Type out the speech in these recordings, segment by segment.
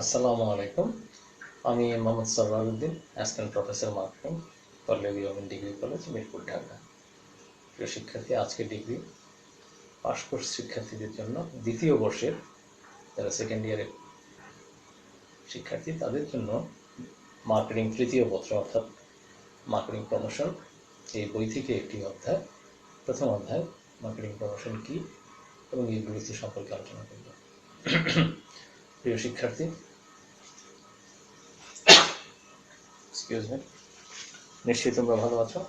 আসসালামু আলাইকুম। আমি Mohammad Sarwaruddin, assistant professor marketing, Pallabi women degree college, Mirpur, Dhaka. প্রিয় শিক্ষার্থী, আজকে ডিগ্রি পাশ কোর্স শিক্ষার্থীদের জন্য দ্বিতীয় বর্ষের যারা সেকেন্ড ইয়ারের শিক্ষার্থী তাদের জন্য মার্কেটিং তৃতীয় পত্র অর্থাৎ মার্কেটিং প্রমোশন এই বই থেকে একটি অধ্যায়, প্রথম অধ্যায় মার্কেটিং প্রমোশন কী এবং এই গুরুত্ব সম্পর্কে আলোচনা করব। প্রিয় শিক্ষার্থী, এক্সকিউজ মি, নিশ্চয়ই তোমরা ভালো আছো।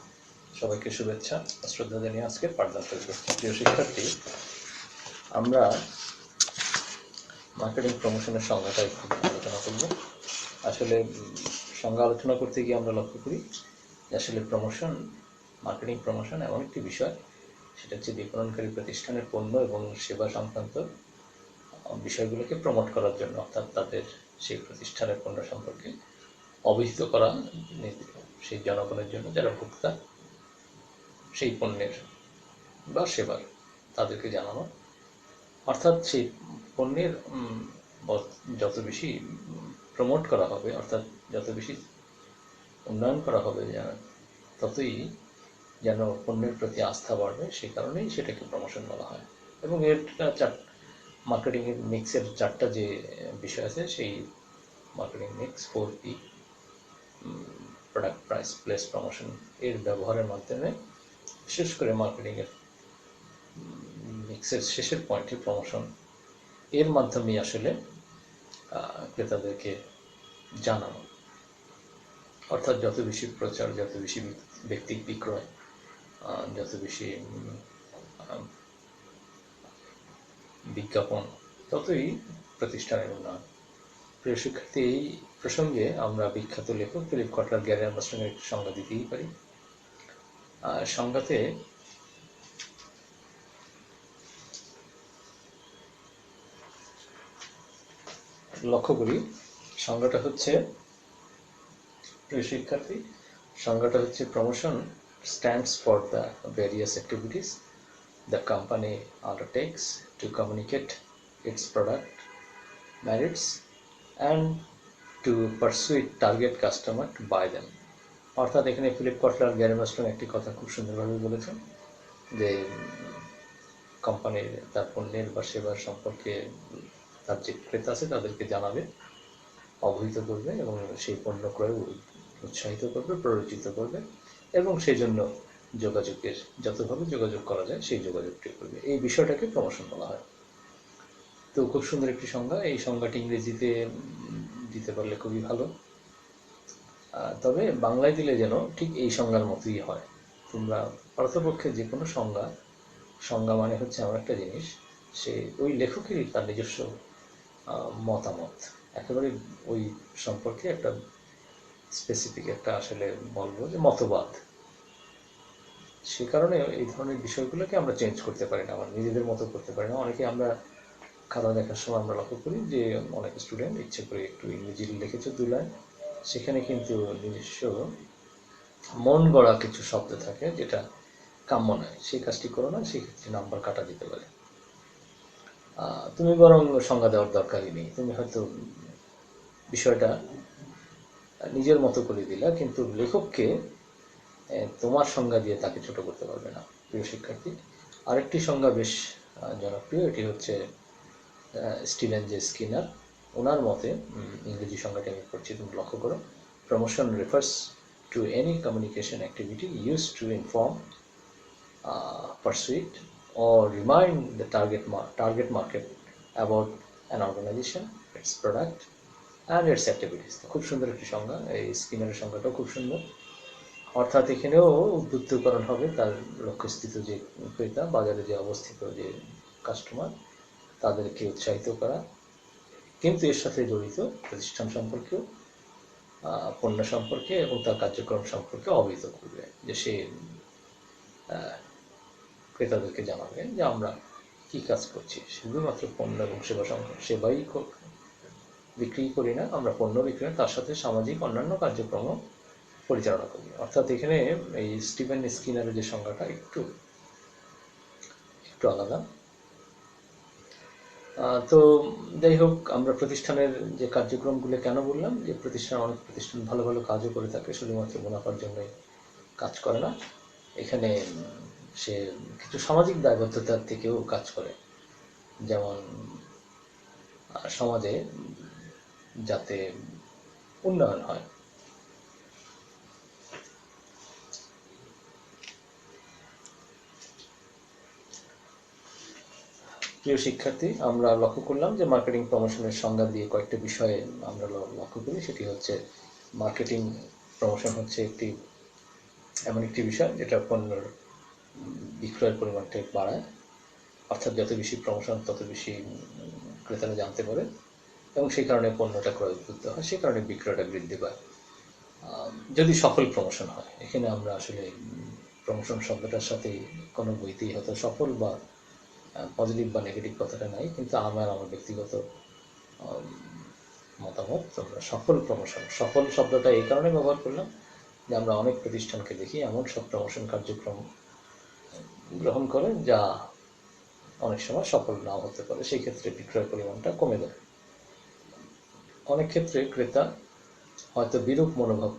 সবাইকে শুভেচ্ছা ও শ্রদ্ধা জানিয়ে আজকের পাঠদান শুরু করছি। প্রিয় শিক্ষার্থী, আমরা মার্কেটিং প্রমোশনের সংজ্ঞাটা একটু আলোচনা করব। আসলে সংজ্ঞা আলোচনা করতে গিয়ে আমরা লক্ষ্য করি যে আসলে মার্কেটিং প্রমোশন এমন একটি বিষয়, সেটা হচ্ছে বিপণনকারী প্রতিষ্ঠানের পণ্য এবং সেবা সংক্রান্ত বিষয়গুলোকে প্রমোট করার জন্য, অর্থাৎ তাদের সেই প্রতিষ্ঠানের পণ্য সম্পর্কে অবহিত করা সেই জনগণের জন্য যারা ভোক্তা সেই পণ্যের বা সেবার, তাদেরকে জানানো। অর্থাৎ সেই পণ্যের যত বেশি প্রমোট করা হবে, অর্থাৎ যত বেশি উন্নয়ন করা হবে, ততই যেন পণ্যের প্রতি আস্থা বাড়বে, সেই কারণেই সেটাকে প্রমোশন বলা হয়। এবং এর মার্কেটিংয়ের মিক্সের চারটা যে বিষয় আছে, সেই marketing mix 4P, product, price, place, promotion, এর ব্যবহারের মাধ্যমে বিশেষ করে মার্কেটিংয়ের মিক্সের শেষের পয়েন্টে প্রমোশন, এর মাধ্যমেই আসলে ক্রেতাদেরকে জানানো। অর্থাৎ যত বেশি প্রচার, যত বেশি ব্যক্তিক বিক্রয়, যত বেশি বিজ্ঞাপন, ততই প্রতিষ্ঠানের উন্নয়ন। প্রিয় শিক্ষার্থী, এই প্রসঙ্গে আমরা বিখ্যাত লেখক ফিলিপ কটলার গ্যারি আর্মস্ট্রংয়ের একটি সংজ্ঞা দিতেই পারি। সংজ্ঞাতে লক্ষ্য করি, সংজ্ঞাটা হচ্ছে, প্রিয় শিক্ষার্থী, সংজ্ঞাটা হচ্ছে promotion stands for the various activities the company undertakes to communicate its product merits and to persuade target customer to buy them. অর্থাৎ এখানে ফিলিপ কটলার গ্যারি আর্মস্ট্রং একটি কথা খুব সুন্দরভাবে বলেছেন যে কোম্পানির তার পণ্যের বা সেবার সম্পর্কে তার যে ক্রেতা আছে তাদেরকে জানাবে, অবহিত করবে এবং সেই পণ্য ক্রয়ে উৎসাহিত করবে, প্ররোচিত করবে এবং সেই জন্য যোগাযোগের যতভাবে যোগাযোগ করা যায় সেই যোগাযোগটি করবে। এই বিষয়টাকে প্রমোশন বলা হয়। তো খুব সুন্দর একটি সংজ্ঞা। এই সংজ্ঞাটি ইংরেজিতে দিতে পারলে খুবই ভালো, তবে বাংলায় দিলে যেন ঠিক এই সংজ্ঞার মতোই হয়। তোমরা পারতপক্ষে যে কোনো সংজ্ঞা মানে হচ্ছে এমন একটা জিনিস, সে ওই লেখকেরই তার নিজস্ব মতামত, একেবারে ওই সম্পর্কে একটা স্পেসিফিক একটা আসলে বলবো যে মতবাদ। সে কারণে এই ধরনের বিষয়গুলোকে আমরা চেঞ্জ করতে পারি না, আমরা নিজেদের মতো করতে পারি না। অনেকে আমরা খাতা দেখার সময় আমরা লক্ষ্য করি যে অনেক স্টুডেন্ট ইচ্ছে করে একটু ইংরেজি লিখেছে 2 লাইন, সেখানে কিন্তু নিজস্ব মন গড়া কিছু শব্দ থাকে যেটা কাম্য নয়। সেই কাজটি করো না, সেক্ষেত্রে নাম্বার কাটা যেতে পারে। তুমি বরং সংজ্ঞা দেওয়ার দরকারই নেই, তুমি হয়তো বিষয়টা নিজের মতো করে দিলা, কিন্তু লেখককে তোমার সংজ্ঞা দিয়ে তাকে ছোট করতে পারবে না। প্রিয় শিক্ষার্থী, আরেকটি সংজ্ঞা বেশ জনপ্রিয়, এটি হচ্ছে স্টিভেন জে স্কিনার। ওনার মতে, ইংরেজি সংজ্ঞাটি আমি পড়ছি, তুমি লক্ষ্য করো, promotion refers to any communication activity use to inform, persuade or remind the target market about an organization, its product and its activities. খুব সুন্দর একটি সংজ্ঞা, এই স্কিনারের সংজ্ঞাটাও খুব সুন্দর। অর্থাৎ এখানেও উদ্বুদ্ধকরণ হবে তার লক্ষ্যস্থিত যে ক্রেতা, বাজারে যে অবস্থিত যে কাস্টমার, তাদেরকে উৎসাহিত করা, কিন্তু এর সাথে জড়িত প্রতিষ্ঠান সম্পর্কেও, পণ্য সম্পর্কে এবং তার কার্যক্রম সম্পর্কে অবহিত করবে, যে সে ক্রেতাদেরকে জানাবে যে আমরা কি কাজ করছি, শুধুমাত্র পণ্য এবং সেবাই বিক্রি করি না, আমরা পণ্য বিক্রয় তার সাথে সামাজিক অন্যান্য কার্যক্রমও পরিচালনা করি। অর্থাৎ এখানে এই স্টিভেন স্কিনারের যে সংজ্ঞাটা একটু আলাদা। তো যাই হোক, আমরা প্রতিষ্ঠানের যে কার্যক্রমগুলো কেন বললাম, যে অনেক প্রতিষ্ঠান ভালো ভালো কাজও করে থাকে, শুধুমাত্র মুনাফার জন্যই কাজ করে না। এখানে সে কিছু সামাজিক দায়বদ্ধতার থেকেও কাজ করে, যেমন সমাজে যাতে উন্নয়ন হয়। প্রিয় শিক্ষার্থী, আমরা লক্ষ্য করলাম যে মার্কেটিং প্রমোশনের সংজ্ঞা দিয়ে কয়েকটা বিষয়ে আমরা লক্ষ্য করি। সেটি হচ্ছে, মার্কেটিং প্রমোশন হচ্ছে এমন একটি বিষয় যেটা পণ্যের বিক্রয়ের পরিমাণটা বাড়ায়, অর্থাৎ যত বেশি প্রমোশন তত বেশি ক্রেতারা জানতে পারে এবং সেই কারণে পণ্যটা ক্রয় উদ্বুদ্ধ হয়, সেই কারণে বিক্রয়টা বৃদ্ধি পায় যদি সফল প্রমোশন হয়। এখানে আমরা আসলে প্রমোশন শব্দটার সাথে কোনো বইতেই হয়তো সফল বা পজিটিভ বা নেগেটিভ কথাটা নাই, কিন্তু আমার ব্যক্তিগত মতামত, আমরা সফল প্রমোশন, সফল শব্দটা এই কারণে ব্যবহার করলাম যে আমরা অনেক প্রতিষ্ঠানকে দেখি এমন সব প্রমোশন কার্যক্রম গ্রহণ করে যা অনেক সময় সফল নাও হতে পারে, সেই ক্ষেত্রে বিক্রয়ের পরিমাণটা কমে যায়। অনেক ক্ষেত্রে ক্রেতা হয়তো বিরূপ মনোভাব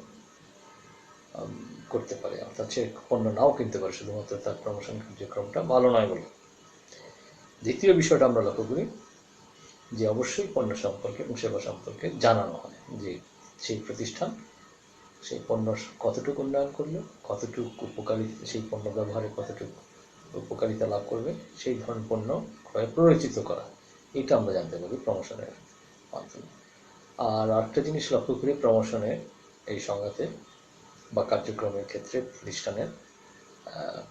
করতে পারে, অর্থাৎ সে পণ্য নাও কিনতে পারে শুধুমাত্র তার প্রমোশন কার্যক্রমটা ভালো নয় বলে। দ্বিতীয় বিষয়টা আমরা লক্ষ্য করি যে অবশ্যই পণ্য সম্পর্কে এবং সেবা সম্পর্কে জানানো হয়, যে সেই প্রতিষ্ঠান সেই পণ্য কতটুকু উন্নয়ন করলো, কতটুকু উপকারিতা, সেই পণ্য ব্যবহারে কতটুকু উপকারিতা লাভ করবে, সেই ধরনের পণ্য ক্রয়ে প্ররোচিত করা, এটা আমরা জানতে পারি প্রমোশনের মাধ্যমে। আর আরেকটা জিনিস লক্ষ্য করি প্রমোশনের এই সংজ্ঞাতে বা কার্যক্রমের ক্ষেত্রে, প্রতিষ্ঠানের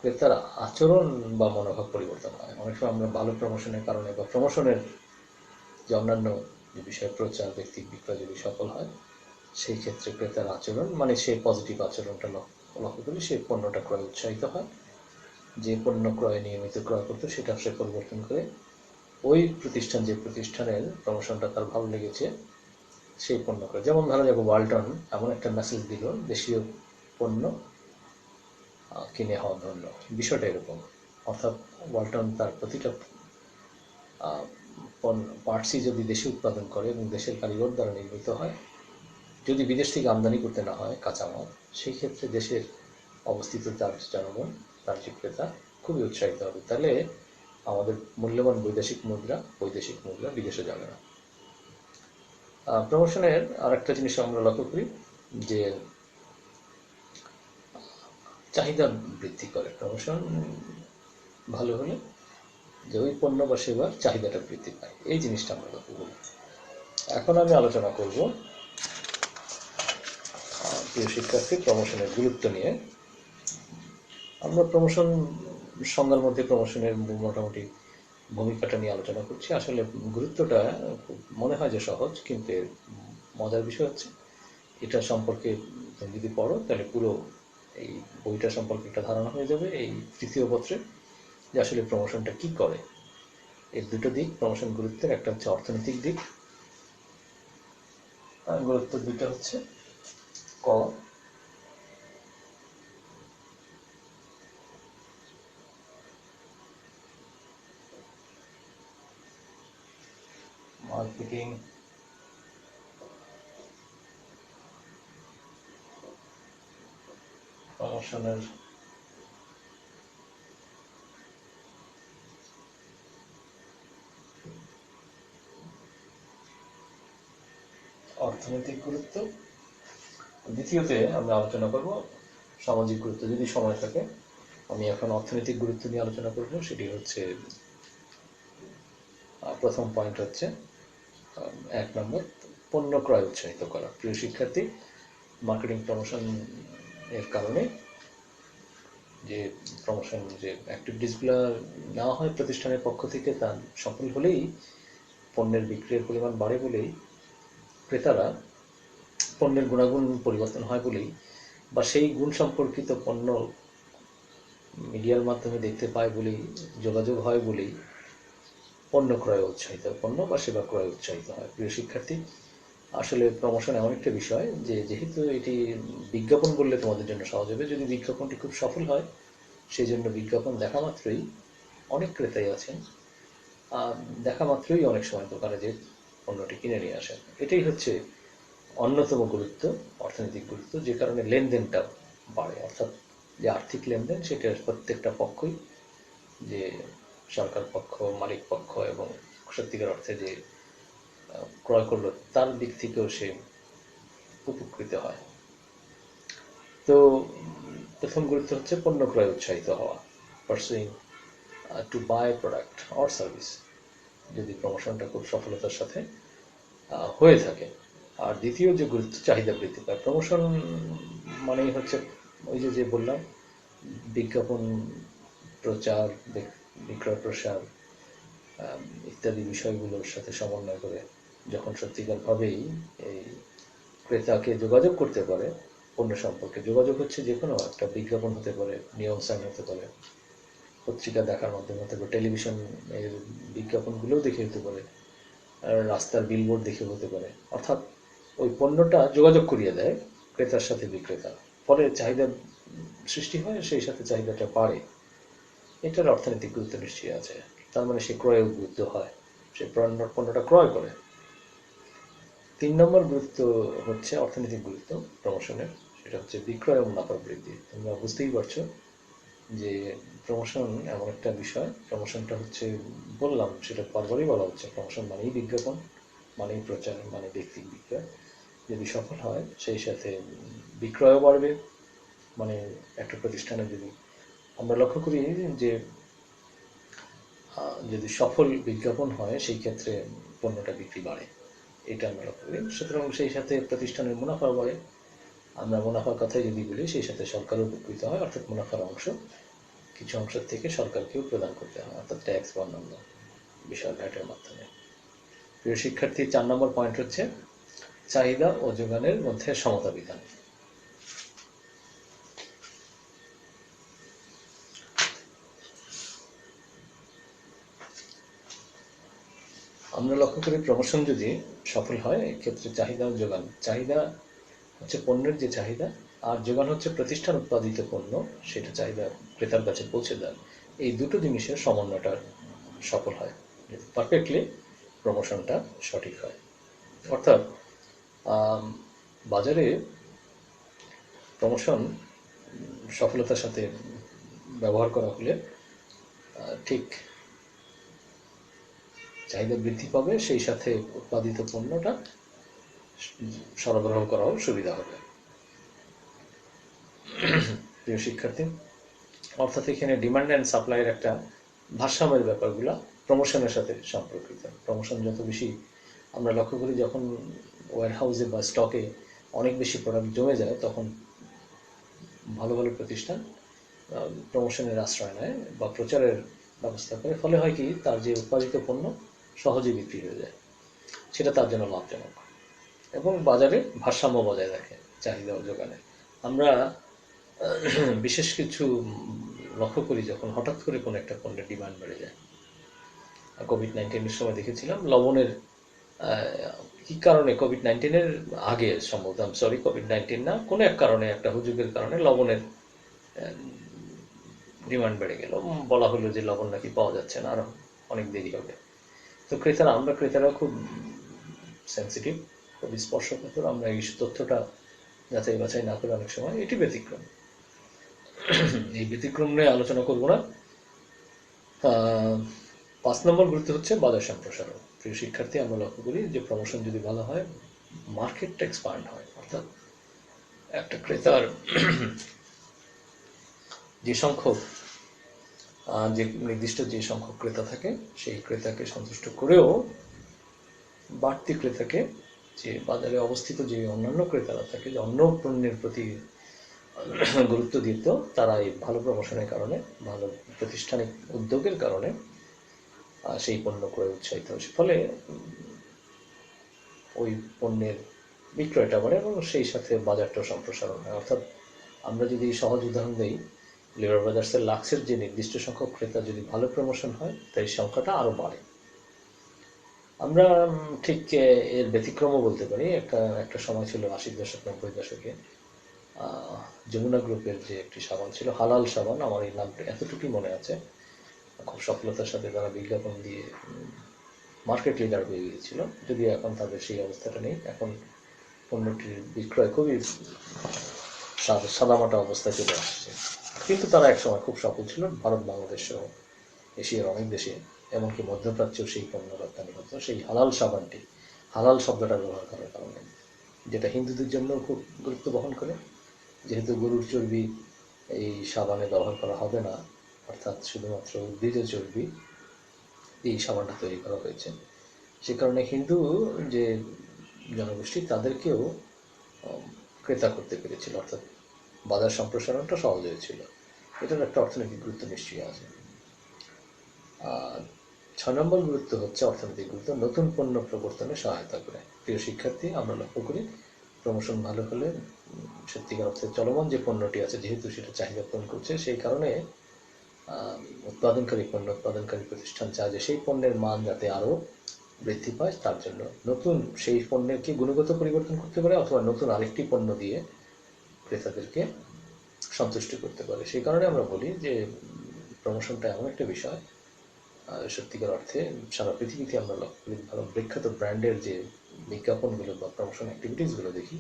ক্রেতার আচরণ বা মনোভাব পরিবর্তন হয়। অনেক সময় আমরা ভালো প্রমোশনের কারণে বা প্রমোশনের যে অন্যান্য যে বিষয়, প্রচার, ব্যক্তি বিক্রয় যদি সফল হয়, সেই ক্ষেত্রে ক্রেতার আচরণ, মানে সে পজিটিভ আচরণটা লক্ষ্য করি, সেই পণ্যটা ক্রয় উৎসাহিত হয়। যে পণ্য ক্রয় নিয়মিত ক্রয় করতো সেটা সে পরিবর্তন করে ওই প্রতিষ্ঠান, যে প্রতিষ্ঠানের প্রমোশনটা তার ভালো লেগেছে, সেই পণ্য ক্রয়। যেমন ধরা যাবে ওয়ালটন এমন একটা মেসেজ দিল, দেশীয় পণ্য কিনে হওয়া ধন্য, বিষয়টা এরকম। অর্থাৎ ওয়ালটন তার প্রতিটা পার্টসই যদি দেশে উৎপাদন করে এবং দেশের কারিগর দ্বারা নির্মিত হয়, যদি বিদেশ থেকে আমদানি করতে না হয় কাঁচামাল, সেই ক্ষেত্রে দেশের অবস্থিত তার জনগণ, তার যে ক্রেতা, খুবই উৎসাহিত হবে। তাহলে আমাদের মূল্যবান বৈদেশিক মুদ্রা বিদেশে যাবে না। প্রমোশনের আর একটা জিনিস আমরা লক্ষ্য করি যে চাহিদা বৃদ্ধি করে। প্রমোশন ভালো হলে যে ওই পণ্য বা সেবার চাহিদাটা বৃদ্ধি পায়, এই জিনিসটা আমরা লক্ষ্য করি। এখন আমি আলোচনা করব প্রিয় শিক্ষার্থী প্রমোশনের গুরুত্ব নিয়ে। আমরা প্রমোশন সংজ্ঞার মধ্যে প্রমোশনের মোটামুটি ভূমিকাটা নিয়ে আলোচনা করছি। আসলে গুরুত্বটা মনে হয় যে সহজ, কিন্তু মজার বিষয় হচ্ছে এটা সম্পর্কে তুমি যদি পড়ো তাহলে পুরো এই বইটা সম্পর্কে একটা ধারণা হয়ে যাবে এই তৃতীয় পত্রে, যে আসলে প্রমোশনটা কি করে। এর দুটো দিক প্রমোশন গুরুত্বের, একটা হচ্ছে অর্থনৈতিক দিক, গুরুত্ব দুটো হচ্ছে ক মার্কেটিং প্রমোশনের অর্থনৈতিক গুরুত্ব। দ্বিতীয়তে আমরা আলোচনা করব সামাজিক গুরুত্ব, যদি সময় থাকে। আমি এখন অর্থনৈতিক গুরুত্ব নিয়ে আলোচনা করব। সেটি হচ্ছে প্রথম পয়েন্ট হচ্ছে 1 নম্বর, পণ্য ক্রয় উৎসাহিত করা। প্রিয় শিক্ষার্থী, মার্কেটিং প্রমোশন এর কারণে যে প্রমোশন যে অ্যাক্টিভিটিসগুলো নেওয়া হয় প্রতিষ্ঠানের পক্ষ থেকে, তা সফল হলেই পণ্যের বিক্রির পরিমাণ বাড়ে বলেই, ক্রেতারা পণ্যের গুণাগুণ পরিবর্তন হয় বলেই, বা সেই গুণ সম্পর্কিত পণ্য মিডিয়ার মাধ্যমে দেখতে পায় বলেই, যোগাযোগ হয় বলেই পণ্য ক্রয় উৎসাহিত, পণ্য বা সেবা ক্রয় উৎসাহিত হয়। প্রিয় শিক্ষার্থী, আসলে প্রমোশন এমন একটা বিষয় যে যেহেতু এটি বিজ্ঞাপন বললে তোমাদের জন্য সহজ হবে, যদি বিজ্ঞাপনটি খুব সফল হয়, সেই জন্য বিজ্ঞাপন দেখা মাত্রই অনেক ক্রেতাই আছেন দেখা মাত্রই অনেক সময় দোকানে যে পণ্যটি কিনে নিয়ে আসেন। এটাই হচ্ছে অন্যতম গুরুত্ব, অর্থনৈতিক গুরুত্ব, যে কারণে লেনদেনটা বাড়ে। অর্থাৎ যে আর্থিক লেনদেন সেটার প্রত্যেকটা পক্ষই, যে সরকার পক্ষ, মালিক পক্ষ এবং সত্যিকার অর্থে যে ক্রয় করলো তার দিক থেকেও সে উপকৃত হয়। তো প্রথম গুরুত্ব হচ্ছে পণ্য ক্রয়ে উৎসাহিত হওয়া, pursuing to buy product or service, যদি প্রমোশনটা খুব সফলতার সাথে হয়ে থাকে। আর দ্বিতীয় যে গুরুত্ব, চাহিদা বৃদ্ধি পায়। প্রমোশন মানেই হচ্ছে ওই যে বললাম, বিজ্ঞাপন, প্রচার, বিক্রয় প্রসার ইত্যাদি বিষয়গুলোর সাথে সমন্বয় করে যখন সত্যিকারভাবেই এই ক্রেতাকে যোগাযোগ করতে পারে পণ্য সম্পর্কে। যোগাযোগ হচ্ছে যে কোনো একটা বিজ্ঞাপন হতে পারে, নিয়ম সাইন হতে পারে, পত্রিকা দেখার মাধ্যমে হতে পারে, টেলিভিশন এর বিজ্ঞাপনগুলোও দেখে হতে পারে, রাস্তার বিলবোর্ড দেখে হতে পারে। অর্থাৎ ওই পণ্যটা যোগাযোগ করিয়ে দেয় ক্রেতার সাথে বিক্রেতা, ফলে চাহিদা সৃষ্টি হয়, সেই সাথে চাহিদাটা বাড়ে। এটার অর্থনৈতিক গুরুত্ব নিশ্চয়ই আছে। তার মানে সে ক্রয়ে উদ্বুদ্ধ হয়, সে পণ্যটা ক্রয় করে। 3 নম্বর গুরুত্ব হচ্ছে অর্থনৈতিক গুরুত্ব প্রমোশনের, সেটা হচ্ছে বিক্রয় ও মুনাফা বৃদ্ধি। তোমরা বুঝতেই পারছো যে প্রমোশন এমন একটা বিষয়, প্রমোশনটা হচ্ছে, বললাম সেটা বারবারই বলা হচ্ছে, প্রমোশন মানেই বিজ্ঞাপন, মানেই প্রচার, মানে ব্যক্তিক বিক্রয়। যদি সফল হয় সেই সাথে বিক্রয়ও বাড়বে। মানে একটা প্রতিষ্ঠানে যদি আমরা লক্ষ্য করি যে যদি সফল বিজ্ঞাপন হয় সেই ক্ষেত্রে পণ্যটা বিক্রি বাড়ে, এটা আমরা লক্ষ্য করি। সুতরাং সেই সাথে প্রতিষ্ঠানের মুনাফা বাড়ে। আমরা মুনাফার কথাই যদি বলি, সেই সাথে সরকারও উপকৃত হয়, অর্থাৎ মুনাফার অংশ কিছু অংশ থেকে সরকারকেও প্রদান করতে হয়, অর্থাৎ ট্যাক্স বা অন্যান্য বিষয় ভ্যাটের মাধ্যমে। প্রিয় শিক্ষার্থী, 4 নম্বর পয়েন্ট হচ্ছে চাহিদা ও যোগানের মধ্যে সমতা বিধান। আমরা লক্ষ্য করি প্রমোশন যদি সফল হয় এক্ষেত্রে চাহিদা ও যোগান, চাহিদা হচ্ছে পণ্যের যে চাহিদা, আর যোগান হচ্ছে প্রতিষ্ঠান উৎপাদিত পণ্য সেটা চাহিদা ক্রেতার কাছে পৌঁছে দেয়। এই দুটো জিনিসের সমন্বয়টা সফল হয়, পারফেক্টলি প্রমোশনটা সঠিক হয়। অর্থাৎ বাজারে প্রমোশন সফলতার সাথে ব্যবহার করা হলে ঠিক চাহিদা বৃদ্ধি পাবে, সেই সাথে উৎপাদিত পণ্যটা সরবরাহ করাও সুবিধা হবে। প্রিয় শিক্ষার্থী, অর্থাৎ এখানে ডিমান্ড অ্যান্ড সাপ্লাইয়ের একটা ভারসাম্যের ব্যাপারগুলো প্রমোশনের সাথে সম্পর্কিত। প্রমোশন যত বেশি আমরা লক্ষ্য করি, যখন ওয়্যার হাউসে বা স্টকে অনেক বেশি প্রোডাক্ট জমে যায়, তখন ভালো ভালো প্রতিষ্ঠান প্রমোশনের আশ্রয় নেয় বা প্রচারের ব্যবস্থা করে। ফলে হয় কি, তার যে উৎপাদিত পণ্য সহজে বিক্রি হয়ে যায়, সেটা তার জন্য লাভজনক এবং বাজারে ভারসাম্য বজায় রাখে চাহিদা ও যোগানে। আমরা বিশেষ কিছু লক্ষ্য করি যখন হঠাৎ করে কোনো একটা পণ্যের ডিমান্ড বেড়ে যায়। কোভিড-19 সময় দেখেছিলাম লবণের কি কারণে, কোভিড-19 আগে সম্ভবত, সরি কোভিড-19 না, কোনো এক কারণে, একটা হুজুগের কারণে লবণের ডিমান্ড বেড়ে গেল। বলা হলো যে লবণ নাকি পাওয়া যাচ্ছে না, আরো অনেক দেরি হবে। তো আমরা ক্রেতারা খুব সেন্সিটিভ, খুব স্পর্শকাতর। আমরা এই তথ্যটা যাচাই বাছাই না করে অনেক সময়, এটি ব্যতিক্রম, এই ব্যতিক্রম নিয়ে আলোচনা করব না। 5 নম্বর গুরুত্ব হচ্ছে বাজার সম্প্রসারণ। প্রিয় শিক্ষার্থী, আমরা লক্ষ্য করি যে প্রমোশন যদি ভালো হয়, মার্কেটটা এক্সপান্ড হয়। অর্থাৎ একটা ক্রেতার যে সংখ্যক যে নির্দিষ্ট যে সংখ্যক ক্রেতা থাকে, সেই ক্রেতাকে সন্তুষ্ট করেও বাড়তি ক্রেতাকে, যে বাজারে অবস্থিত যে অন্যান্য ক্রেতারা থাকে, যে অন্য পণ্যের প্রতি গুরুত্ব দিত, তারা এই ভালো প্রমোশনের কারণে, ভালো প্রাতিষ্ঠানিক উদ্যোগের কারণে সেই পণ্য ক্রয়ে উৎসাহিত হয়েছে। ফলে ওই পণ্যের বিক্রয়টা বাড়ে এবং সেই সাথে বাজারটাও সম্প্রসারণ হয়। অর্থাৎ আমরা যদি সহজ উদাহরণ দিই, লিভার ব্রাদার্সের লাক্সের যে নির্দিষ্ট সংখ্যক ক্রেতা যদি ভালো প্রমোশন হয়, তাই সংখ্যাটা আরও বাড়ে। আমরা ঠিক এর ব্যতিক্রমও বলতে পারি। একটা সময় ছিল 80 দশক 90 দশকে, যমুনা গ্রুপের যে একটি সাবান ছিল, হালাল সাবান, আমার এই নামটা এতটুকুই মনে আছে, খুব সফলতার সাথে তারা বিজ্ঞাপন দিয়ে মার্কেট লিডার হয়ে গিয়েছিল, যদিও এখন তাদের সেই অবস্থাটা নেই। এখন পণ্যটির বিক্রয় খুবই সাদামাটা অবস্থায় চলে আসছে, কিন্তু তারা একসময় খুব সফল ছিল। ভারত, বাংলাদেশ সহ এশিয়ার অনেক দেশে, এমনকি মধ্যপ্রাচ্যেও সেই পণ্য রপ্তানি করতো। সেই হালাল সাবানটি, হালাল শব্দটা ব্যবহার করার কারণে, যেটা হিন্দুদের জন্য খুব গুরুত্ব বহন করে, যেহেতু গরুর চর্বি এই সাবানে ব্যবহার করা হবে না, অর্থাৎ শুধুমাত্র উদ্ভিজ চর্বি এই সাবানটা তৈরি করা হয়েছে। সে কারণে হিন্দু যে জনগোষ্ঠী তাদেরকেও ক্রেতা করতে পেরেছিল, অর্থাৎ বাজার সম্প্রসারণটা সহজ হয়েছিল। এটার একটা অর্থনৈতিক গুরুত্ব নিশ্চয়ই আছে। 6 নম্বর গুরুত্ব হচ্ছে অর্থনৈতিক গুরুত্ব, নতুন পণ্য প্রবর্তনে সহায়তা করে। প্রিয় শিক্ষার্থী, আমরা লক্ষ্য করি প্রমোশন ভালো হলে সত্যিকার অর্থে চলমান যে পণ্যটি আছে, যেহেতু সেটা চাহিদা পূরণ করছে, সেই কারণে উৎপাদনকারী প্রতিষ্ঠান চায় যে সেই পণ্যের মান যাতে আরও বৃদ্ধি পায়, তার জন্য নতুন সেই পণ্যেরকে গুণগত পরিবর্তন করতে পারে, অথবা নতুন আরেকটি পণ্য দিয়ে ক্রেতাদেরকে সন্তুষ্ট করতে পারে। সেই কারণে আমরা বলি যে প্রমোশনটা এমন একটা বিষয়, সত্যিকার অর্থে সারা পৃথিবীতে আমরা লক্ষ্য করি ভালো বিখ্যাত ব্র্যান্ডের যে বিজ্ঞাপনগুলো বা প্রমোশন অ্যাক্টিভিটিসগুলো দেখি,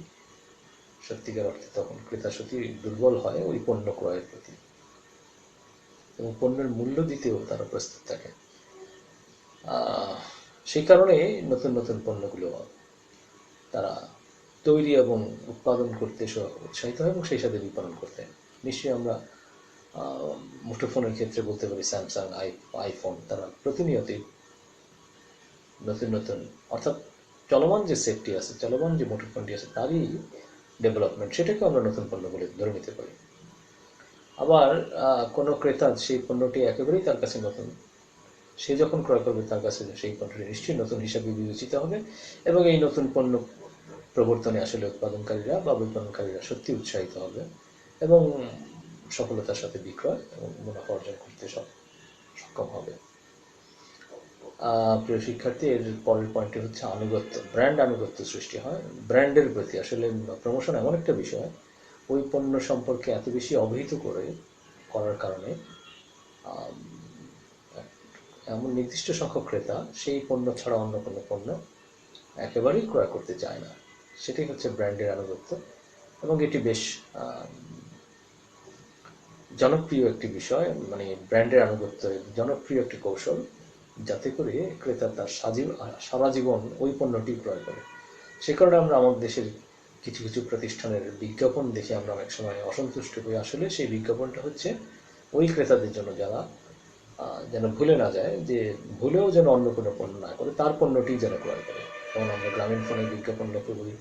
সত্যিকার অর্থে তখন ক্রেতা সত্যি দুর্বল হয় ওই পণ্য ক্রয়ের প্রতি, এবং পণ্যের মূল্য দিতেও তারা প্রস্তুত থাকে। সেই কারণে নতুন নতুন পণ্যগুলো তারা তৈরি এবং উৎপাদন করতে উৎসাহিত হয়, এবং সেই সাথে বিপণন করতে। নিশ্চয়ই আমরা মুঠোফোনের ক্ষেত্রে বলতে পারি স্যামসাং, আইফোন, তারা প্রতিনিয়তই নতুন নতুন, অর্থাৎ চলমান যে সেটটি আছে, চলমান যে মুঠোফোনটি আছে, তারই ডেভেলপমেন্ট, সেটাকে আমরা নতুন পণ্য বলে ধরে নিতে পারি। আবার কোনো ক্রেতা সেই পণ্যটি একেবারেই তার কাছে নতুন, সে যখন ক্রয় করবে তার কাছে সেই পণ্যটি নিশ্চয়ই নতুন হিসাবে বিবেচিত হবে, এবং এই নতুন পণ্য প্রবর্তনে আসলে উৎপাদনকারীরা বা বিপণনকারীরা সত্যি উৎসাহিত হবে, এবং সফলতার সাথে বিক্রয় এবং মুনাফা অর্জন করতে সক্ষম হবে। প্রিয় শিক্ষার্থী, এর পরের পয়েন্টটি হচ্ছে আনুগত্য, ব্র্যান্ড আনুগত্য সৃষ্টি হয় ব্র্যান্ডের প্রতি। আসলে প্রমোশন এমন একটা বিষয়, ওই পণ্য সম্পর্কে এত বেশি অবহিত করার কারণে এমন নির্দিষ্ট সংখ্যক ক্রেতা সেই পণ্য ছাড়া অন্য কোনো পণ্য একেবারেই ক্রয় করতে চায় না। সেটাই হচ্ছে ব্র্যান্ডের আনুগত্য, এবং এটি বেশ জনপ্রিয় একটি বিষয়। মানে ব্র্যান্ডের আনুগত্য জনপ্রিয় একটি কৌশল, যাতে করে ক্রেতা তার সারা জীবন ওই পণ্যটি ক্রয় করে। সে কারণে আমরা আমাদের দেশের কিছু কিছু প্রতিষ্ঠানের বিজ্ঞাপন দেখে আমরা অনেক সময় অসন্তুষ্ট হই। আসলে সেই বিজ্ঞাপনটা হচ্ছে ওই ক্রেতাদের জন্য, যারা যেন ভুলে না যায়, যে ভুলেও যেন অন্য কোনো পণ্য না করে, তার পণ্যটি যেন ক্রয় করে। যেমন আমরা গ্রামীণ ফোনের বিজ্ঞাপন লক্ষ্য করি,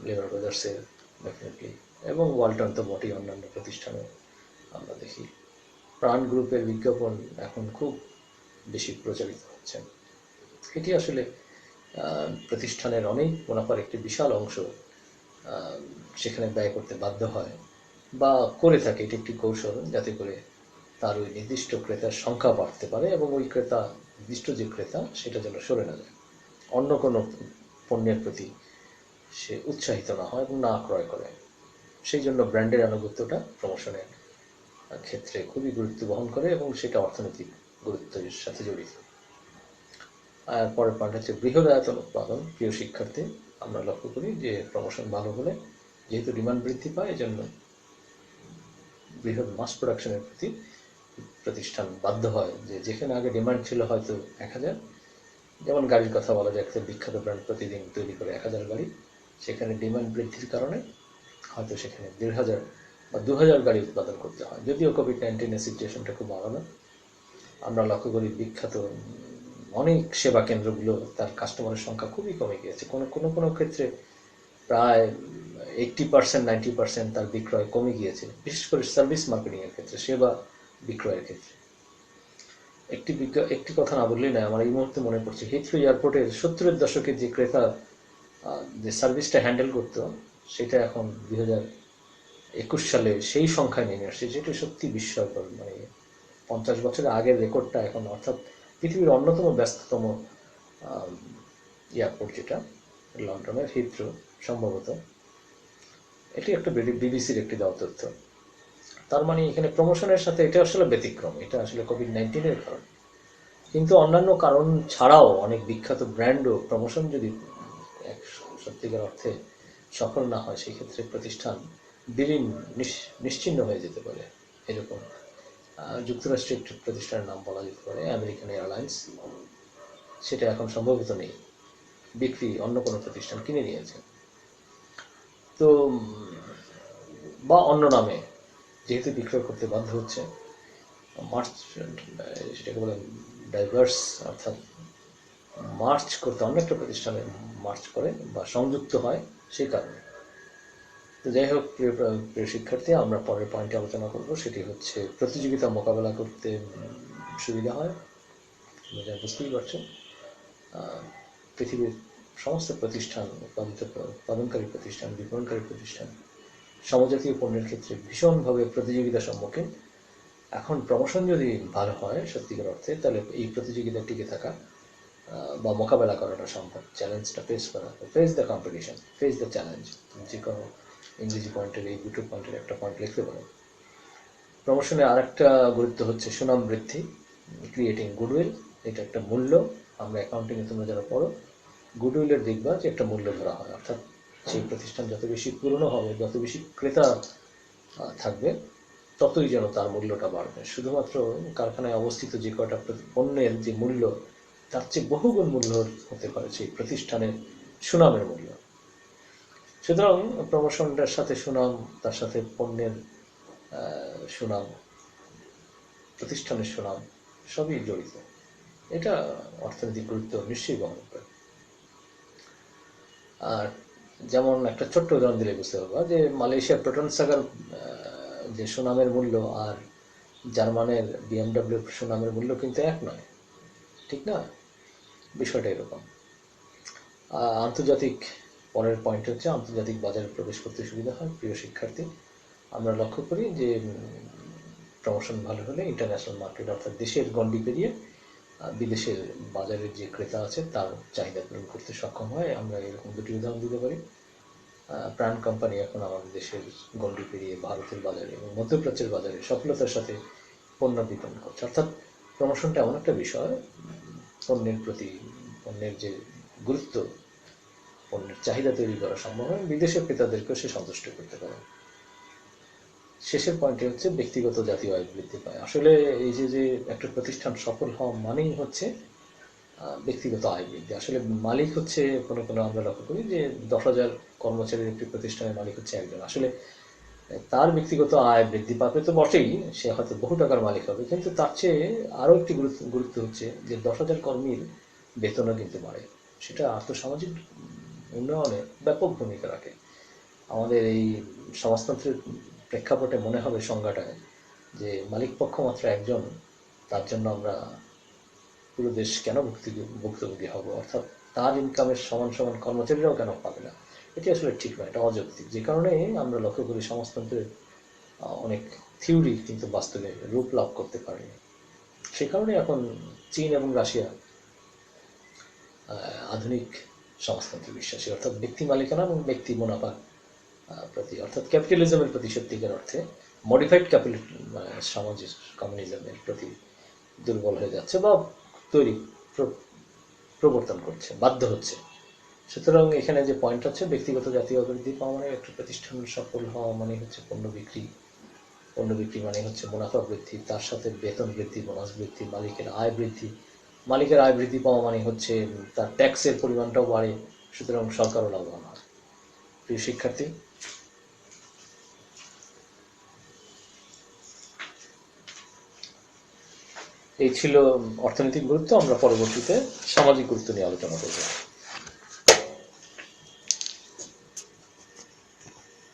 লেবার ব্রাদার্সের ডেফিনেটলি, এবং ওয়ালটন তো বটেই, অন্যান্য প্রতিষ্ঠানে আমরা দেখি। প্রাণ গ্রুপের বিজ্ঞাপন এখন খুব বেশি প্রচারিত হচ্ছে। এটি আসলে প্রতিষ্ঠানের অনেক মুনাফার একটি বিশাল অংশ সেখানে ব্যয় করতে বাধ্য হয় বা করে থাকে। এটি একটি কৌশল, যাতে করে তার ওই নির্দিষ্ট ক্রেতার সংখ্যা বাড়তে পারে, এবং ওই ক্রেতা, নির্দিষ্ট যে ক্রেতা, সেটা যেন সরে না যায়, অন্য কোনো পণ্যের প্রতি সে উৎসাহিত না হয় এবং না ক্রয় করে। সেই জন্য ব্র্যান্ডের আনুগত্যটা প্রমোশনের ক্ষেত্রে খুবই গুরুত্ব বহন করে, এবং সেটা অর্থনৈতিক গুরুত্বের সাথে জড়িত। আর পরের পয়েন্ট হচ্ছে বৃহদায়তন উৎপাদন। প্রিয় শিক্ষার্থী, আমরা লক্ষ্য করি যে প্রমোশন ভালো হলে, যেহেতু ডিমান্ড বৃদ্ধি পায়, এজন্য বৃহৎ মাস প্রোডাকশনের প্রতি প্রতিষ্ঠান বাধ্য হয়, যে যেখানে আগে ডিমান্ড ছিল হয়তো 1000, যেমন গাড়ির কথা বলা যায়, একটা বিখ্যাত ব্র্যান্ড প্রতিদিন তৈরি করে 1000 গাড়ি, সেখানে ডিমান্ড বৃদ্ধির কারণে হয়তো সেখানে 1500 বা 2000 গাড়ি উৎপাদন করতে হয়। যদিও কোভিড-19 সিচুয়েশনটা খুব আলাদা। আমরা লক্ষ্য করি বিখ্যাত অনেক সেবা কেন্দ্রগুলো, তার কাস্টমারের সংখ্যা খুবই কমে গিয়েছে। কোনো ক্ষেত্রে প্রায় 80%, 90% তার বিক্রয় কমে গিয়েছে, বিশেষ করে সার্ভিস মার্কেটিংয়ের ক্ষেত্রে, সেবা বিক্রয়ের ক্ষেত্রে। একটি কথা না বললেই নয়, আমার এই মুহূর্তে মনে পড়ছে হিথ্রো এয়ারপোর্টের 70-এর দশকে যে ক্রেতা যে সার্ভিসটা হ্যান্ডেল করতো, সেটা এখন 2021 সালে সেই সংখ্যায় নেমে আসছে, যেটা সত্যি বিস্ময়কর। মানে 50 বছরের আগের রেকর্ডটা এখন, অর্থাৎ পৃথিবীর অন্যতম ব্যস্ততম এয়ারপোর্ট যেটা লন্ডনের হিথ্রো, সম্ভবত এটি একটা বিবিসির একটি দেওয়া তথ্য। তার মানে এখানে প্রমোশনের সাথে এটা আসলে ব্যতিক্রম, এটা আসলে কোভিড-19 কারণ। কিন্তু অন্যান্য কারণ ছাড়াও অনেক বিখ্যাত ব্র্যান্ডও প্রমোশন যদি এক সত্যিকার অর্থে সফল না হয়, সেই ক্ষেত্রে প্রতিষ্ঠান বিলীন নিশ্চিহ্ন হয়ে যেতে পারে। এরকম যুক্তরাষ্ট্রের একটি প্রতিষ্ঠানের নাম বলা যেতে পারে, আমেরিকান এয়ারলাইন্স। সেটা এখন সম্ভবত নেই, বিক্রি অন্য কোনো প্রতিষ্ঠান কিনে নিয়েছে। তো বা অন্য নামে যেহেতু বিক্রয় করতে বাধ্য হচ্ছে, মার্চ সেটাকে বলে ডাইভার্স, অর্থাৎ মার্চ করতে অন্য একটা প্রতিষ্ঠানে মার্চ করে বা সংযুক্ত হয় সেই কারণে। তো যাই হোক, প্রিয় শিক্ষার্থী, আমরা পরের পয়েন্টে আলোচনা করব, সেটি হচ্ছে প্রতিযোগিতা মোকাবেলা করতে সুবিধা হয়। যা বুঝতেই পারছেন, পৃথিবীর সমস্ত প্রতিষ্ঠান, উৎপাদনকারী প্রতিষ্ঠান, বিপণনকারী প্রতিষ্ঠান সমজাতীয় পণ্যের ক্ষেত্রে ভীষণভাবে প্রতিযোগিতার সম্মুখীন। এখন প্রমোশন যদি ভালো হয় সত্যিকার অর্থে, তাহলে এই প্রতিযোগিতা টিকে থাকা বা মোকাবেলা করাটা সম্ভব। চ্যালেঞ্জটা ফেস করা, face the competition, face the challenge, যে কোনো ইংরেজি পয়েন্টের এই দুটো পয়েন্টের একটা পয়েন্ট লিখতে পারে। প্রমোশনে আর একটা গুরুত্ব হচ্ছে সুনাম বৃদ্ধি, ক্রিয়েটিং গুডউইল। এটা একটা মূল্য। আমরা অ্যাকাউন্টিংয়ে তোমরা যারা পড়ো, গুডউইলের দেখবা যে একটা মূল্য ধরা হয়, অর্থাৎ সেই প্রতিষ্ঠান যত বেশি পুরনো হবে, যত বেশি ক্রেতা থাকবে, ততই যেন তার মূল্যটা বাড়বে। শুধুমাত্র কারখানায় অবস্থিত যে কয়টা পণ্যের যে মূল্য, তার চেয়ে বহুগুণ মূল্য হতে পারে সেই প্রতিষ্ঠানের সুনামের মূল্য। সুতরাং প্রমোশনটার সাথে সুনাম, তার সাথে পণ্যের সুনাম, প্রতিষ্ঠানের সুনাম সবই জড়িত। এটা অর্থনৈতিক গুরুত্ব নিশ্চয়ই বহন করে। আর যেমন একটা ছোট্ট উদাহরণ দিলে বুঝতে পারবা যে মালয়েশিয়ার প্রোটন সাগার যে সুনামের মূল্য আর জার্মানের বিএমডব্লিউ সুনামের মূল্য কিন্তু এক নয়, ঠিক না? বিষয়টা এরকম। আন্তর্জাতিক, পরের পয়েন্ট হচ্ছে আন্তর্জাতিক বাজারে প্রবেশ করতে সুবিধা হয়। প্রিয় শিক্ষার্থী, আমরা লক্ষ্য করি যে প্রমোশন ভালো হলে ইন্টারন্যাশনাল মার্কেট, অর্থাৎ দেশের গণ্ডি পেরিয়ে বিদেশের বাজারের যে ক্রেতা আছে তার চাহিদা পূরণ করতে সক্ষম হয়। আমরা এরকম দুটি উদাহরণ দিতে পারি। প্রাণ কোম্পানি এখন আমাদের দেশের গণ্ডি পেরিয়ে ভারতের বাজারে এবং মধ্যপ্রাচ্যের বাজারে সফলতার সাথে পণ্য বিপণন করছে। অর্থাৎ প্রমোশনটা এমন একটা বিষয়, পণ্যের প্রতি, পণ্যের যে গুরুত্ব, পণ্যের চাহিদা তৈরি করা সম্ভব হয়, বিদেশের ক্রেতাদেরকেও সে সন্তুষ্ট করতে পারে। শেষের পয়েন্টে হচ্ছে ব্যক্তিগত জাতীয় আয় বৃদ্ধি পায়। আসলে এই যে একটা প্রতিষ্ঠান সফল হওয়া মানেই হচ্ছে ব্যক্তিগত আয় বৃদ্ধি। আসলে মালিক হচ্ছে কোনো আমরা লক্ষ্য করি যে 10,000 কর্মচারীর একটি প্রতিষ্ঠানের মালিক হচ্ছে একজন। আসলে তার ব্যক্তিগত আয় বৃদ্ধি পাবে তো বটেই, সে হয়তো বহু টাকার মালিক হবে, কিন্তু তার চেয়ে আরও একটি গুরুত্ব হচ্ছে যে 10,000 কর্মীর বেতনও কিন্তু বাড়ে। সেটা আর্থসামাজিক উন্নয়নে ব্যাপক ভূমিকা রাখে। আমাদের এই সমাজতন্ত্রের প্রেক্ষাপটে মনে হবে সংজ্ঞাটায় যে মালিক পক্ষ মাত্র একজন, তার জন্য আমরা পুরো দেশ কেন ভুক্তভোগী হব, অর্থাৎ তার ইনকামের সমান সমান কর্মচারীরাও কেন পাবে না? এটি আসলে ঠিক নয়, এটা অযৌক্তিক। যে কারণে আমরা লক্ষ্য করি সমাজতন্ত্রের অনেক থিওরি কিন্তু বাস্তবে রূপ লাভ করতে পারেনি। সে কারণে এখন চীন এবং রাশিয়া আধুনিক সমাজতন্ত্রে বিশ্বাসী, অর্থাৎ ব্যক্তি মালিকানা এবং ব্যক্তি মুনাফার প্রতি, অর্থাৎ ক্যাপিটালিজমের প্রতি সত্যিকার অর্থে মডিফাইড সামাজিক কমিউনিজমের প্রতি দুর্বল হয়ে যাচ্ছে বা প্রবর্তন করছে, বাধ্য হচ্ছে। সুতরাং এখানে যে পয়েন্ট হচ্ছে ব্যক্তিগত জাতীয় বৃদ্ধি পাওয়া মানে একটা প্রতিষ্ঠান সফল হওয়া মানে হচ্ছে পণ্য বিক্রি মানে হচ্ছে মুনাফা বৃদ্ধি, তার সাথে বেতন বৃদ্ধি, বোনাস বৃদ্ধি, মালিকের আয় বৃদ্ধি। মালিকের আয় বৃদ্ধি পাওয়া মানে হচ্ছে তার ট্যাক্সের পরিমাণটাও বাড়ে, সুতরাং সরকারও লাভবান হয়। প্রিয় শিক্ষার্থী, এই ছিল অর্থনৈতিক গুরুত্ব। আমরা পরবর্তীতে সামাজিক গুরুত্ব নিয়ে আলোচনা করব।